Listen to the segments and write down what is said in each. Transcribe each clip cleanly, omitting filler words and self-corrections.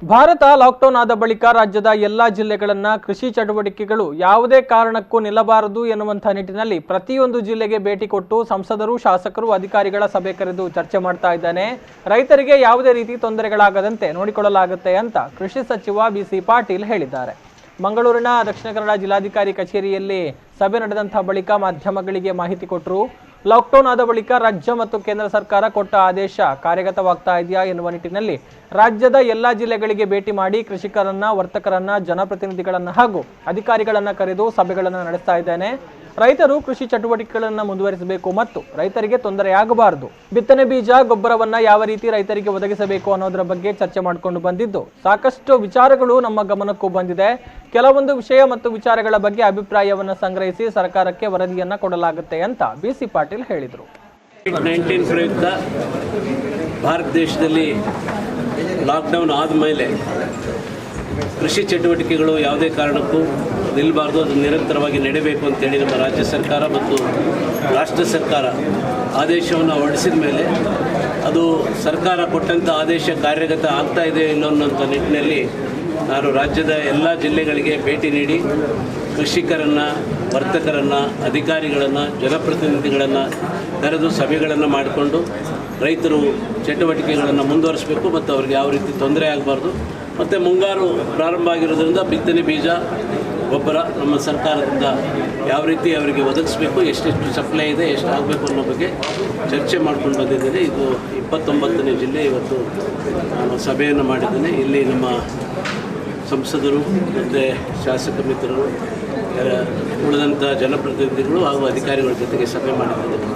Bharat lockdown ಆದ ಬಳಿಕ ರಾಜ್ಯದ ಎಲ್ಲಾ ಜಿಲ್ಲೆಗಳನ್ನ ಕೃಷಿ ಚಟುವಟಿಕೆಗಳು ಯಾವುದೇ ಕಾರಣಕ್ಕೂ ನಿಲ್ಲಬಾರದು ಎನ್ನುವಂತ ನಿಟ್ಟಿನಲ್ಲಿ ಪ್ರತಿಯೊಂದು ಜಿಲ್ಲೆಗೆ ಭೇಟಿ ಕೊಟ್ಟು ಸಂಸದರು, ಶಾಸಕರು, ಅಧಿಕಾರಿಗಳ ಸಭೆ ಕರೆದು ಚರ್ಚೆ ಮಾಡ್ತಾ ಇದ್ದಾನೆ. ರೈತರಿಗೆ ಯಾವುದೇ ರೀತಿ ತೊಂದರೆಗಳಾಗದಂತೆ ನೋಡಿಕೊಳ್ಳಲಾಗುತ್ತೆ ಅಂತ ಕೃಷಿ ಸಚಿವ ಬಿಸಿ ಪಾಟೀಲ್ ಹೇಳಿದ್ದಾರೆ. ಮಂಗಳೂರಿನ ದಕ್ಷಿಣ ಕನ್ನಡ ಜಿಲ್ಲಾಧಿಕಾರಿ ಕಚೇರಿಯಲ್ಲಿ ಸಭೆ ನಡೆದಂತಹ ಬಳಿಕ ಮಾಧ್ಯಮಗಳಿಗೆ ಮಾಹಿತಿ ಕೊಟ್ಟರು. ಲಾಕ್ಡೌನ್ ಆದ ಬಳಿಕ ರಾಜ್ಯ ಮತ್ತು ಕೇಂದ್ರ ಸರ್ಕಾರ ಕೊಟ್ಟ ಆದೇಶ ಕಾರ್ಯಗತವಾಗ್ತಾ ಇದೆಯಾ ಎನ್ನುವ ನಿಟ್ಟಿನಲ್ಲಿ ರಾಜ್ಯದ ಎಲ್ಲಾ ಜಿಲ್ಲೆಗಳಿಗೆ ಭೇಟಿ ಮಾಡಿ ಕೃಷಿಕರನ್ನ, ವರ್ತಕರನ್ನ, ಜನಪ್ರತಿನಿಧಿಗಳನ್ನ ಹಾಗೂ ಅಧಿಕಾರಿಗಳನ್ನ ಕರೆದು ಸಭೆಗಳನ್ನು ನಡೆಸ್ತಾ ಇದ್ದೇನೆ. ರೈತರು ಕೃಷಿ ಚಟುವಟಿಕೆಗಳನ್ನು ಮುಂದುವರಿಸಬೇಕು ಮತ್ತು ರೈತರಿಗೆ ತೊಂದರೆಯಾಗಬಾರದು. ಬಿತ್ತನೆ ಬೀಜ, ಗೊಬ್ಬರವನ್ನ ಯಾವ ರೀತಿ ರೈತರಿಗೆ ಒದಗಿಸಬೇಕು ಅನ್ನೋದರ ಬಗ್ಗೆ ಚರ್ಚೆ ಮಾಡಿಕೊಂಡು ಬಂದಿದ್ದು ಸಾಕಷ್ಟು ವಿಚಾರಗಳು ನಮ್ಮ ಗಮನಕ್ಕೂ ಬಂದಿದೆ. ಕೆಲವೊಂದು ವಿಷಯ ಮತ್ತು ವಿಚಾರಗಳ ಬಗ್ಗೆ ಅಭಿಪ್ರಾಯವನ್ನು ಸಂಗ್ರಹಿಸಿ ಸರ್ಕಾರಕ್ಕೆ ವರದಿಯನ್ನ ಕೊಡಲಾಗುತ್ತೆ ಅಂತ ಬಿಸಿ ಪಾಟೀಲ್ ಹೇಳಿದರು. ಕೋವಿಡ್-19 ಪ್ರಯುಕ್ತ ಭಾರತ ದೇಶದಲ್ಲಿ ಲಾಕ್ಡೌನ್ ಆದಮೇಲೆ ಕೃಷಿ ಚಟುವಟಿಕೆಗಳು ಯಾವುದೇ ಕಾರಣಕ್ಕೂ ನಿಲ್ಲಬಾರ್ದು, ಅದು ನಿರಂತರವಾಗಿ ನಡೆಯಬೇಕು ಅಂತೇಳಿ ನಮ್ಮ ರಾಜ್ಯ ಸರ್ಕಾರ ಮತ್ತು ರಾಷ್ಟ್ರ ಸರ್ಕಾರ ಆದೇಶವನ್ನು ಹೊರಡಿಸಿದ ಮೇಲೆ ಅದು ಸರ್ಕಾರ ಕೊಟ್ಟಂಥ ಆದೇಶ ಕಾರ್ಯಗತ ಆಗ್ತಾ ಇದೆ ಇಲ್ಲೋ ಅನ್ನೋಂಥ ನಿಟ್ಟಿನಲ್ಲಿ ನಾನು ರಾಜ್ಯದ ಎಲ್ಲ ಜಿಲ್ಲೆಗಳಿಗೆ ಭೇಟಿ ನೀಡಿ ಕೃಷಿಕರನ್ನು, ವರ್ತಕರನ್ನು, ಅಧಿಕಾರಿಗಳನ್ನು, ಜನಪ್ರತಿನಿಧಿಗಳನ್ನು ಕರೆದು ಸಭೆಗಳನ್ನು ಮಾಡಿಕೊಂಡು ರೈತರು ಚಟುವಟಿಕೆಗಳನ್ನು ಮುಂದುವರಿಸಬೇಕು ಮತ್ತು ಅವ್ರಿಗೆ ಯಾವ ರೀತಿ ತೊಂದರೆ ಆಗಬಾರ್ದು. ಮತ್ತು ಮುಂಗಾರು ಪ್ರಾರಂಭ ಆಗಿರೋದ್ರಿಂದ ಬಿತ್ತನೆ ಬೀಜ, ಗೊಬ್ಬರ ನಮ್ಮ ಸರ್ಕಾರದಿಂದ ಯಾವ ರೀತಿ ಅವರಿಗೆ ಒದಗಿಸಬೇಕು, ಎಷ್ಟೆಷ್ಟು ಸಪ್ಲೈ ಇದೆ, ಎಷ್ಟು ಆಗಬೇಕು ಅನ್ನೋ ಬಗ್ಗೆ ಚರ್ಚೆ ಮಾಡ್ಕೊಂಡು ಬಂದಿದ್ದೇನೆ. ಇದು 29ನೇ ಜಿಲ್ಲೆ. ಇವತ್ತು ನಾನು ಸಭೆಯನ್ನು ಮಾಡಿದ್ದೇನೆ. ಇಲ್ಲಿ ನಮ್ಮ ಸಂಸದರು ಮತ್ತು ಶಾಸಕ ಮಿತ್ರರು, ಉಳಿದಂಥ ಜನಪ್ರತಿನಿಧಿಗಳು ಹಾಗೂ ಅಧಿಕಾರಿಗಳ ಜೊತೆಗೆ ಸಭೆ ಮಾಡಿದ್ದೇನೆ.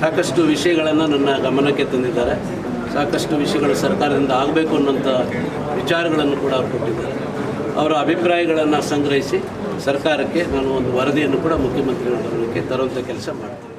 ಸಾಕಷ್ಟು ವಿಷಯಗಳನ್ನು ನನ್ನ ಗಮನಕ್ಕೆ ತಂದಿದ್ದಾರೆ. ಸಾಕಷ್ಟು ವಿಷಯಗಳು ಸರ್ಕಾರದಿಂದ ಆಗಬೇಕು ಅನ್ನೋಂಥ ವಿಚಾರಗಳನ್ನು ಕೂಡ ಅವರು ಕೊಟ್ಟಿದ್ದಾರೆ. ಅವರ ಅಭಿಪ್ರಾಯಗಳನ್ನು ಸಂಗ್ರಹಿಸಿ ಸರ್ಕಾರಕ್ಕೆ ನಾನು ಒಂದು ವರದಿಯನ್ನು ಕೂಡ ಮುಖ್ಯಮಂತ್ರಿಗಳ ಗಮನಕ್ಕೆ ತರುವಂಥ ಕೆಲಸ ಮಾಡ್ತೀನಿ.